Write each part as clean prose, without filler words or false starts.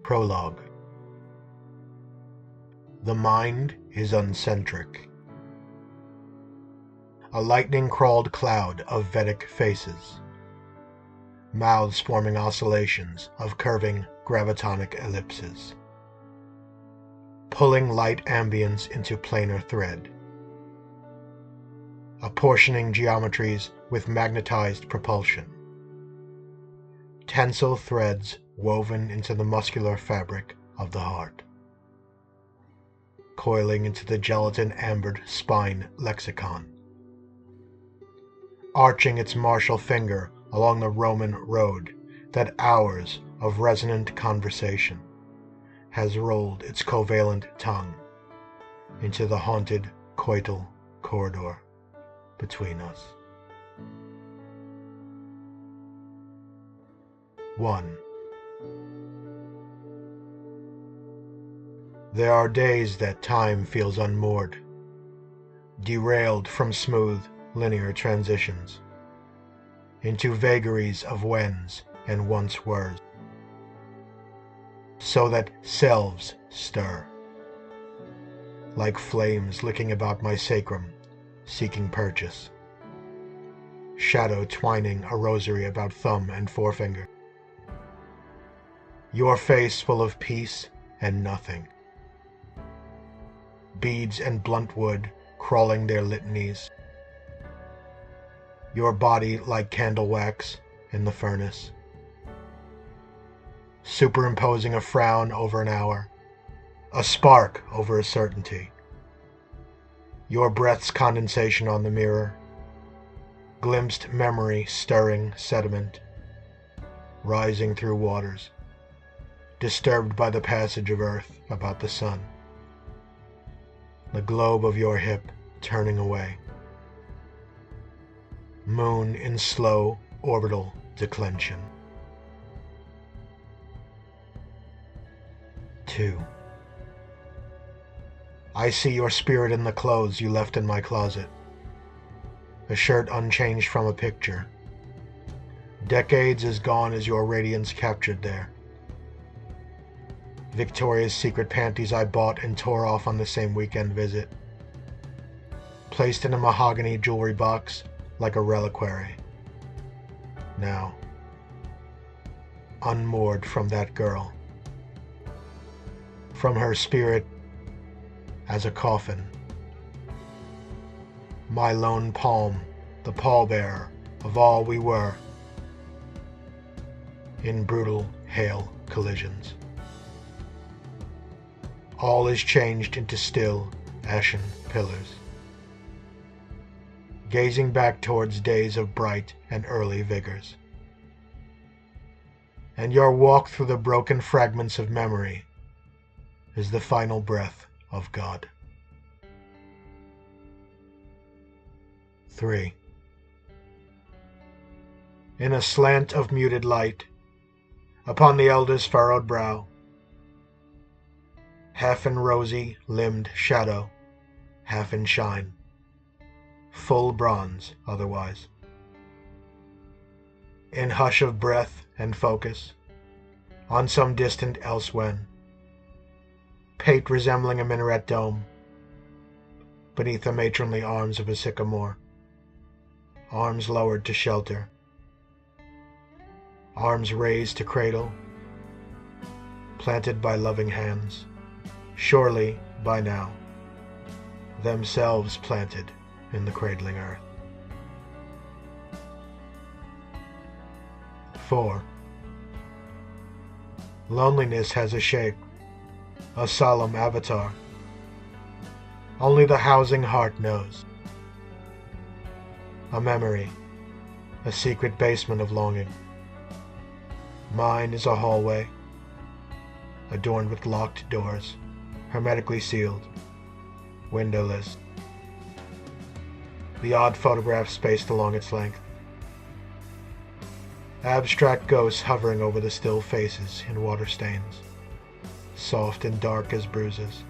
Prologue. The mind is uncentric. A lightning-crawled cloud of Vedic faces, mouths forming oscillations of curving gravitonic ellipses, pulling light ambience into planar thread, apportioning geometries with magnetized propulsion, tensile threads woven into the muscular fabric of the heart, coiling into the gelatin-ambered spine lexicon, arching its martial finger along the Roman road that hours of resonant conversation has rolled its covalent tongue into the haunted coital corridor between us. 1. There are days that time feels unmoored, derailed from smooth, linear transitions, into vagaries of whens and once weres, so that selves stir, like flames licking about my sacrum, seeking purchase, shadow twining a rosary about thumb and forefinger, your face full of peace and nothing, beads and blunt wood crawling their litanies, your body like candle wax in the furnace, superimposing a frown over an hour, a spark over a certainty, your breath's condensation on the mirror, glimpsed memory stirring sediment, rising through waters, disturbed by the passage of earth about the sun, the globe of your hip turning away, moon in slow orbital declension. 2. I see your spirit in the clothes you left in my closet, a shirt unchanged from a picture, decades as gone as your radiance captured there, Victoria's Secret panties I bought and tore off on the same weekend visit, placed in a mahogany jewelry box like a reliquary. Now, unmoored from that girl, from her spirit as a coffin, my lone palm, the pallbearer of all we were, in brutal hail collisions. All is changed into still, ashen pillars, gazing back towards days of bright and early vigors. And your walk through the broken fragments of memory is the final breath of God. 3. In a slant of muted light, upon the elder's furrowed brow, half in rosy limbed shadow, half in shine, full bronze otherwise, in hush of breath and focus, on some distant elsewhen, pate resembling a minaret dome, beneath the matronly arms of a sycamore, arms lowered to shelter, arms raised to cradle, planted by loving hands, surely by now, themselves planted in the cradling earth. 4. Loneliness has a shape, a solemn avatar. Only the housing heart knows. A memory, a secret basement of longing. Mine is a hallway, adorned with locked doors, hermetically sealed, windowless. The odd photographs spaced along its length. Abstract ghosts hovering over the still faces in water stains, soft and dark as bruises,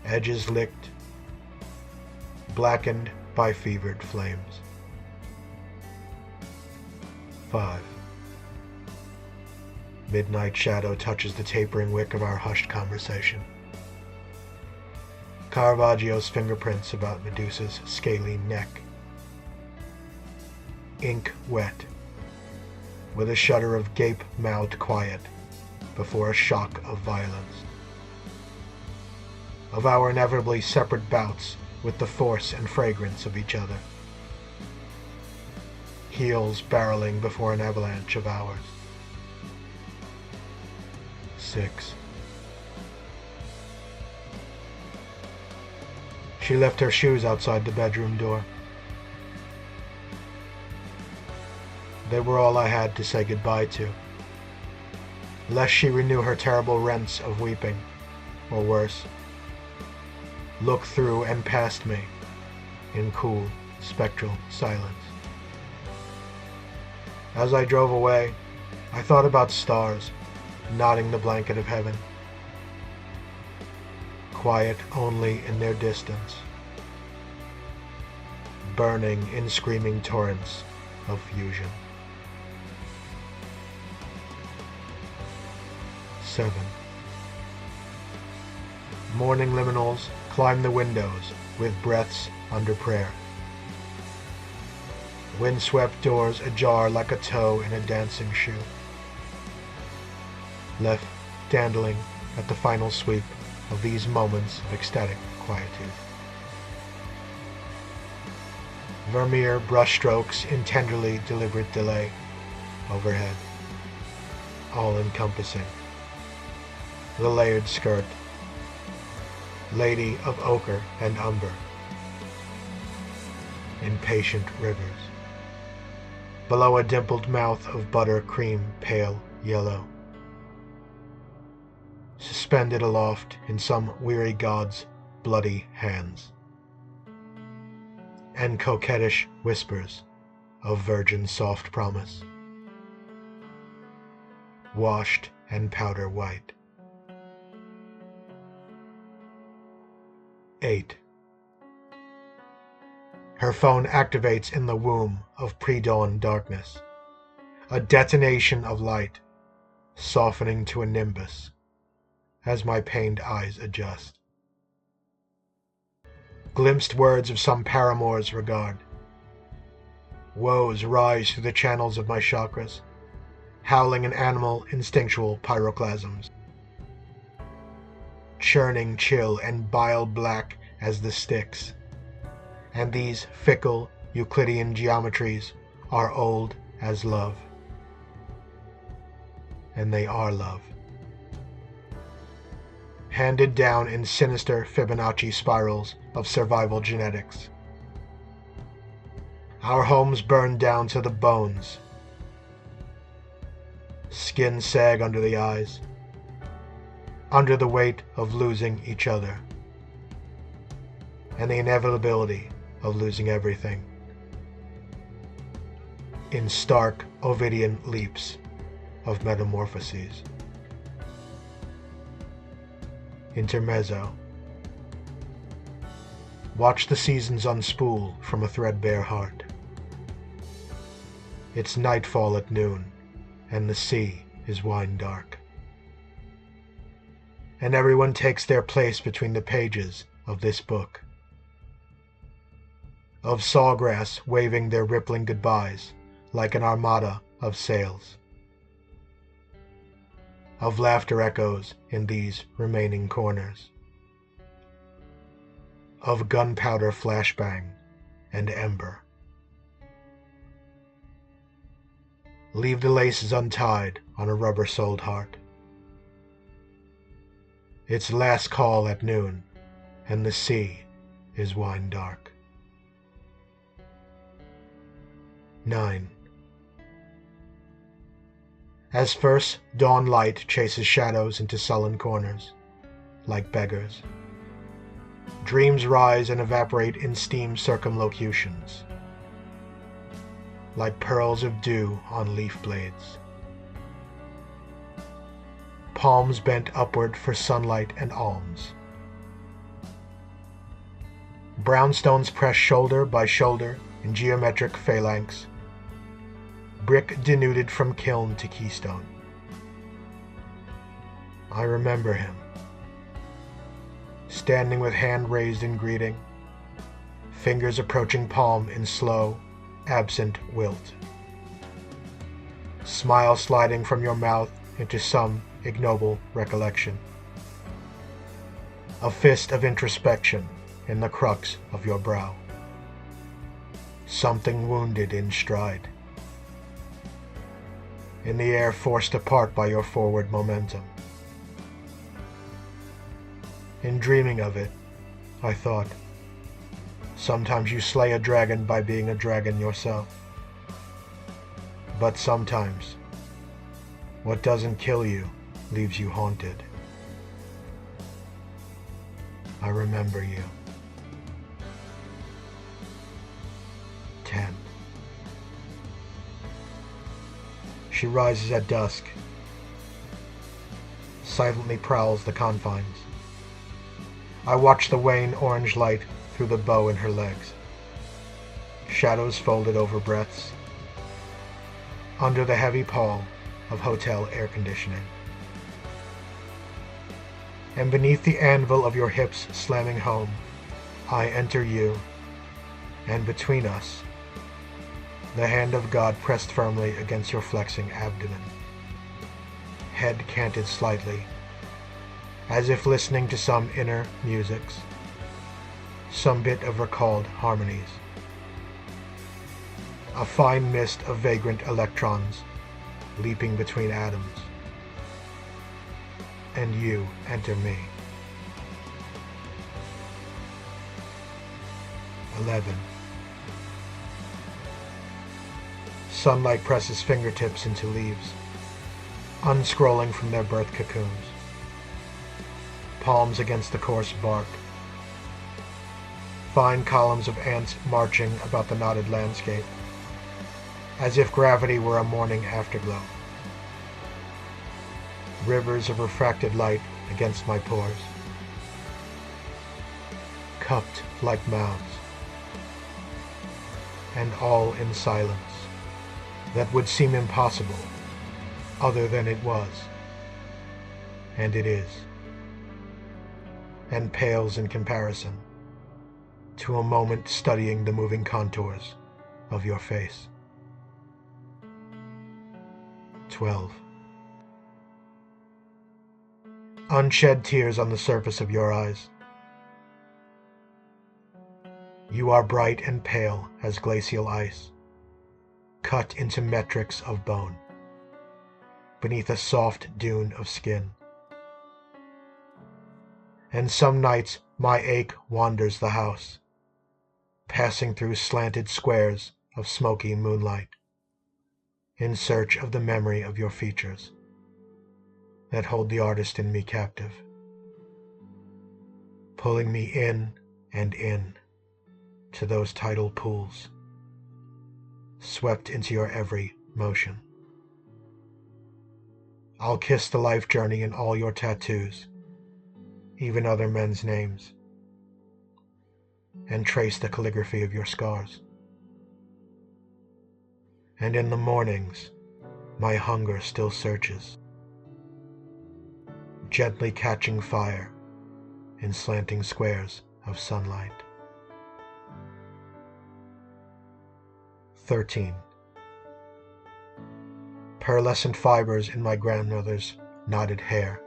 edges licked, blackened by fevered flames. 5. Midnight shadow touches the tapering wick of our hushed conversation. Caravaggio's fingerprints about Medusa's scaly neck. Ink wet, with a shudder of gape-mouthed quiet before a shock of violence. Of our inevitably separate bouts with the force and fragrance of each other. Heels barreling before an avalanche of ours. 6. She left her shoes outside the bedroom door. They were all I had to say goodbye to, lest she renew her terrible rents of weeping, or worse, look through and past me in cool, spectral silence. As I drove away, I thought about stars knotting the blanket of heaven, quiet only in their distance, burning in screaming torrents of fusion. 7. Morning liminals climb the windows with breaths under prayer. Windswept doors ajar like a toe in a dancing shoe. Left dandling at the final sweep of these moments of ecstatic quietude. Vermeer brushstrokes in tenderly deliberate delay overhead, all-encompassing. The layered skirt, lady of ochre and umber, impatient rivers. Below a dimpled mouth of butter cream pale yellow. Suspended aloft in some weary god's bloody hands. And coquettish whispers of virgin soft promise. Washed and powder white. 8. Her phone activates in the womb of pre-dawn darkness. A detonation of light, softening to a nimbus, as my pained eyes adjust. Glimpsed words of some paramour's regard. Woes rise through the channels of my chakras, howling in animal instinctual pyroclasms. Churning chill and bile black as the Styx. And these fickle Euclidean geometries are old as love. And they are love. Handed down in sinister Fibonacci spirals of survival genetics. Our homes burned down to the bones. Skin sag under the eyes, under the weight of losing each other, and the inevitability of losing everything. In stark Ovidian leaps of metamorphoses. Intermezzo. Watch the seasons unspool from a threadbare heart. It's nightfall at noon, and the sea is wine dark. And everyone takes their place between the pages of this book. Of sawgrass waving their rippling goodbyes like an armada of sails. Of laughter echoes in these remaining corners. Of gunpowder flashbang and ember. Leave the laces untied on a rubber-soled heart. It's last call at noon, and the sea is wine dark. 9. As first dawn light chases shadows into sullen corners, like beggars, dreams rise and evaporate in steam circumlocutions, like pearls of dew on leaf blades. Palms bent upward for sunlight and alms. Brownstones pressed shoulder by shoulder in geometric phalanx. Brick denuded from kiln to keystone. I remember him, standing with hand raised in greeting, fingers approaching palm in slow, absent wilt. Smile sliding from your mouth into some ignoble recollection. A fist of introspection in the crux of your brow. Something wounded in stride. In the air forced apart by your forward momentum. In dreaming of it, I thought, sometimes you slay a dragon by being a dragon yourself. But sometimes, what doesn't kill you leaves you haunted. I remember you. 10. She rises at dusk, silently prowls the confines. I watch the wane orange light through the bow in her legs. Shadows folded over breaths, under the heavy pall of hotel air conditioning. And beneath the anvil of your hips slamming home, I enter you, and between us, the hand of God pressed firmly against your flexing abdomen. Head canted slightly, as if listening to some inner musics, some bit of recalled harmonies. A fine mist of vagrant electrons leaping between atoms. And you enter me. 11. Sunlight presses fingertips into leaves, unscrolling from their birth cocoons. Palms against the coarse bark. Fine columns of ants marching about the knotted landscape, as if gravity were a morning afterglow. Rivers of refracted light against my pores, cupped like mouths, and all in silence that would seem impossible other than it was, and it is, and pales in comparison to a moment studying the moving contours of your face. 12. Unshed tears on the surface of your eyes. You are bright and pale as glacial ice, cut into metrics of bone, beneath a soft dune of skin. And some nights my ache wanders the house, passing through slanted squares of smoky moonlight, in search of the memory of your features that hold the artist in me captive, pulling me in and in to those tidal pools, swept into your every motion. I'll kiss the life journey in all your tattoos, even other men's names, and trace the calligraphy of your scars. And in the mornings, my hunger still searches, gently catching fire in slanting squares of sunlight. 13. Pearlescent fibers in my grandmother's knotted hair.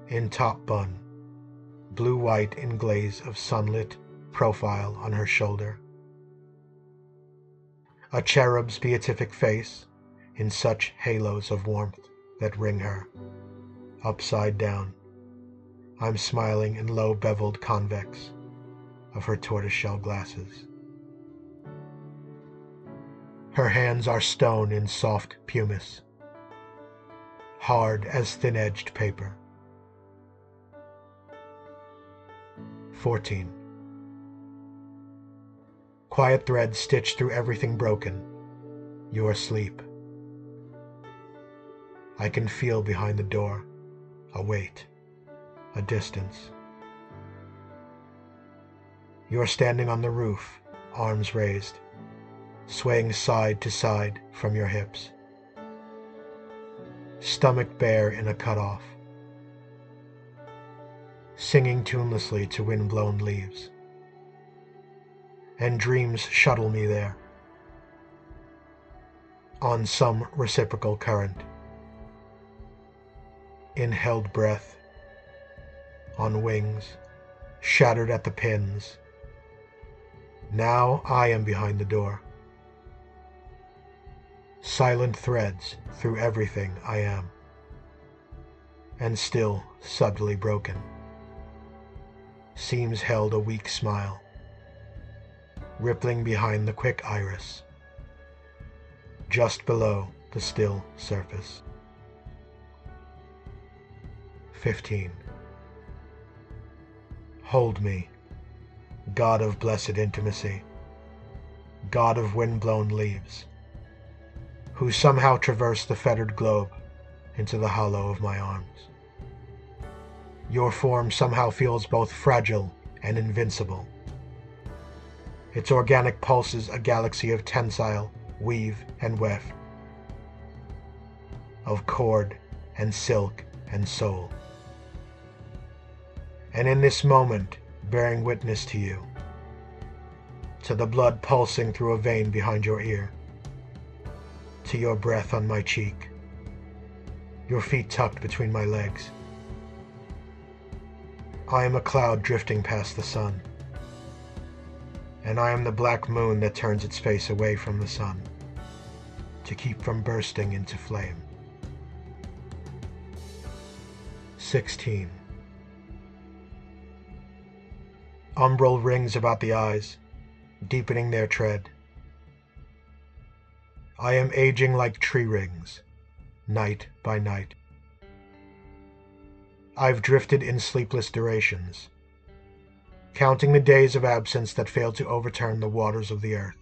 In top bun, blue-white in glaze of sunlit profile on her shoulder. A cherub's beatific face in such halos of warmth that ring her, upside down. I'm smiling in low beveled convex of her tortoiseshell glasses. Her hands are stone in soft pumice, hard as thin-edged paper. 14. Quiet threads stitched through everything broken. You're asleep. I can feel behind the door a weight, a distance. You're standing on the roof, arms raised, swaying side to side from your hips. stomach bare in a cutoff, singing tunelessly to wind-blown leaves. And dreams shuttle me there, on some reciprocal current, in held breath, on wings, shattered at the pins. Now I am behind the door. Silent threads through everything I am, and still subtly broken. Seams held a weak smile, rippling behind the quick iris, just below the still surface. 15. Hold me, God of blessed intimacy, God of wind-blown leaves, who somehow traverse the fettered globe into the hollow of my arms. Your form somehow feels both fragile and invincible. Its organic pulses a galaxy of tensile, weave, and weft, of cord and silk and soul. And in this moment, bearing witness to you, to the blood pulsing through a vein behind your ear, to your breath on my cheek, your feet tucked between my legs. I am a cloud drifting past the sun, and I am the black moon that turns its face away from the sun to keep from bursting into flame. 16. Umbral rings about the eyes, deepening their tread. I am aging like tree rings, night by night. I've drifted in sleepless durations, counting the days of absence that failed to overturn the waters of the earth,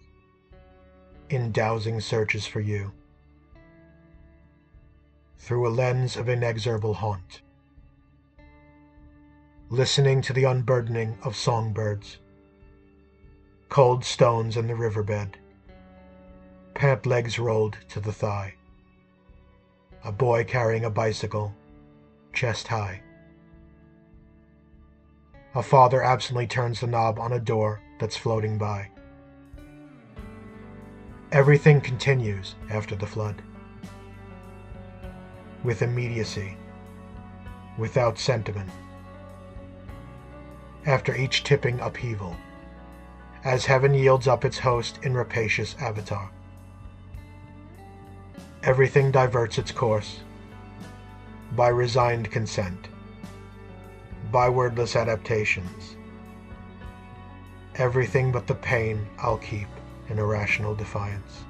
in dowsing searches for you, through a lens of inexorable haunt, listening to the unburdening of songbirds, cold stones in the riverbed, pant legs rolled to the thigh, a boy carrying a bicycle, chest high. A father absently turns the knob on a door that's floating by. Everything continues after the flood, with immediacy, without sentiment. After each tipping upheaval, as heaven yields up its host in rapacious avatar. Everything diverts its course, by resigned consent, by wordless adaptations. Everything but the pain I'll keep in irrational defiance,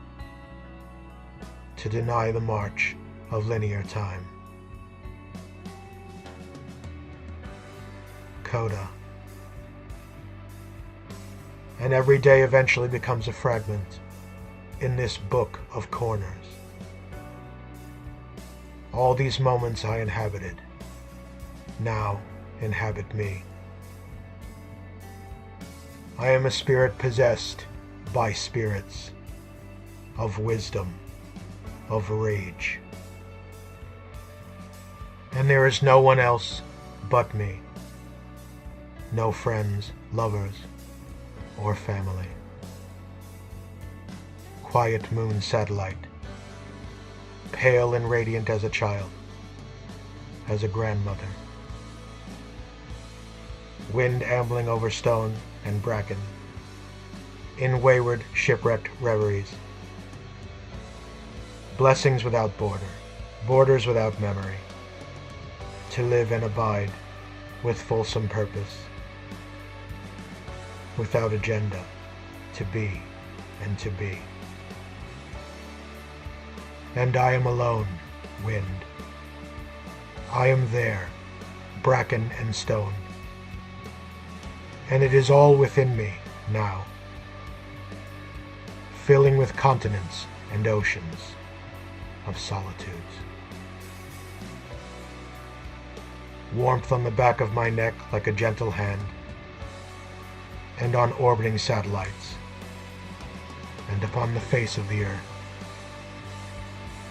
to deny the march of linear time. Coda. And every day eventually becomes a fragment in this book of corners. All these moments I inhabited, now inhabit me. I am a spirit possessed by spirits, of wisdom, of rage. And there is no one else but me. No friends, lovers, or family. Quiet moon satellite, pale and radiant as a child, as a grandmother. Wind ambling over stone and bracken, in wayward shipwrecked reveries. Blessings without border, borders without memory, to live and abide with fulsome purpose, without agenda, to be and to be. And I am alone, wind. I am there, bracken and stone. And it is all within me now, filling with continents and oceans of solitudes. Warmth on the back of my neck like a gentle hand, and on orbiting satellites, and upon the face of the earth,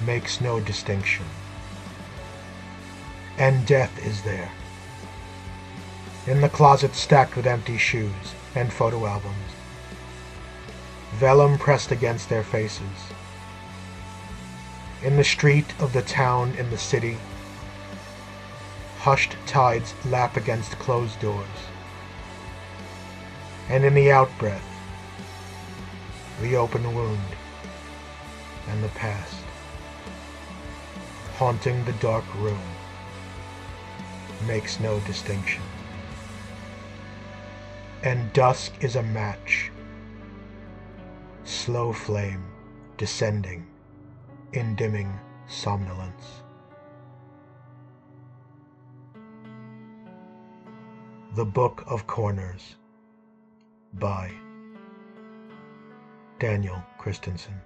makes no distinction and death is there. In the closet stacked with empty shoes and photo albums, vellum pressed against their faces. In the street of the town, in the city, hushed tides lap against closed doors. And in the outbreath, the open wound and the past, haunting the dark room, makes no distinction. And dusk is a match, slow flame descending in dimming somnolence. The Book of Corners by Daniel Christensen.